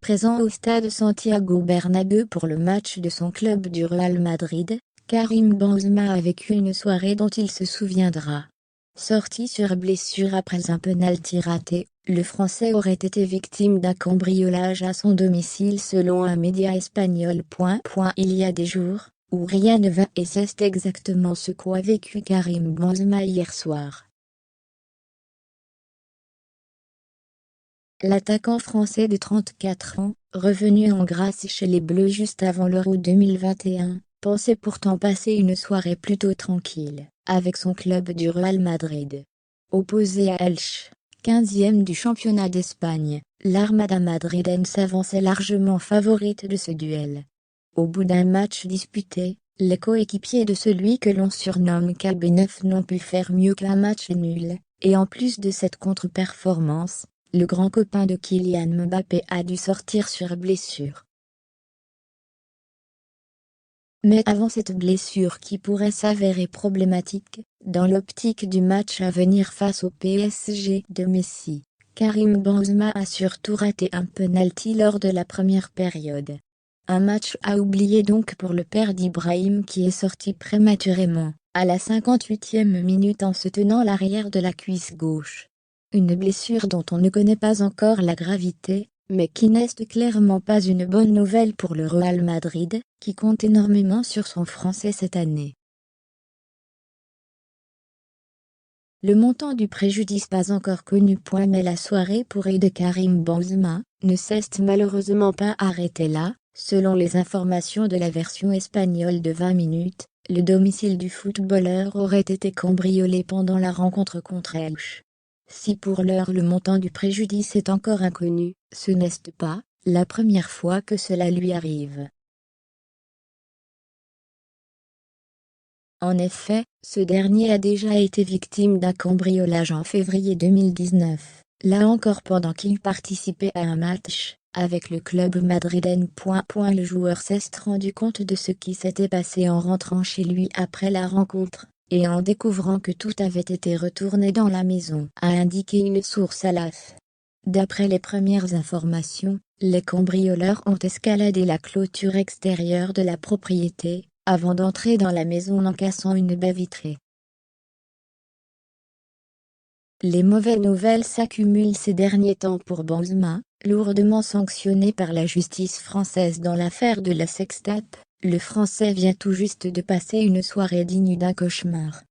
présent au stade Santiago Bernabéu pour le match de son club du Real Madrid, Karim Benzema a vécu une soirée dont il se souviendra. Sorti sur blessure après un penalty raté, le Français aurait été victime d'un cambriolage à son domicile selon un média espagnol. Il y a des jours où rien ne va et c'est exactement ce qu'a vécu Karim Benzema hier soir. L'attaquant français de 34 ans, revenu en grâce chez les Bleus juste avant l'Euro 2021, pensait pourtant passer une soirée plutôt tranquille, avec son club du Real Madrid. Opposé à Elche, 15e du championnat d'Espagne, l'Armada madrilène s'avançait largement favorite de ce duel. Au bout d'un match disputé, les coéquipiers de celui que l'on surnomme KB9 n'ont pu faire mieux qu'un match nul, et en plus de cette contre-performance, le grand copain de Kylian Mbappé a dû sortir sur blessure. Mais avant cette blessure qui pourrait s'avérer problématique, dans l'optique du match à venir face au PSG de Messi, Karim Benzema a surtout raté un penalty lors de la première période. Un match à oublier donc pour le père d'Ibrahim qui est sorti prématurément, à la 58e minute en se tenant l'arrière de la cuisse gauche. Une blessure dont on ne connaît pas encore la gravité, mais qui n'est clairement pas une bonne nouvelle pour le Real Madrid, qui compte énormément sur son Français cette année. Le montant du préjudice pas encore connu. Mais la soirée pourrie de Karim Benzema ne s'est malheureusement pas arrêtée là. Selon les informations de la version espagnole de 20 minutes, le domicile du footballeur aurait été cambriolé pendant la rencontre contre Elche. Si pour l'heure le montant du préjudice est encore inconnu, ce n'est pas la première fois que cela lui arrive. En effet, ce dernier a déjà été victime d'un cambriolage en février 2019, là encore pendant qu'il participait à un match avec le club madrilène. Le joueur s'est rendu compte de ce qui s'était passé en rentrant chez lui après la rencontre, et en découvrant que tout avait été retourné dans la maison, a indiqué une source à l'AF. D'après les premières informations, les cambrioleurs ont escaladé la clôture extérieure de la propriété, avant d'entrer dans la maison en cassant une baie vitrée. Les mauvaises nouvelles s'accumulent ces derniers temps pour Benzema, lourdement sanctionné par la justice française dans l'affaire de la sextape. Le Français vient tout juste de passer une soirée digne d'un cauchemar.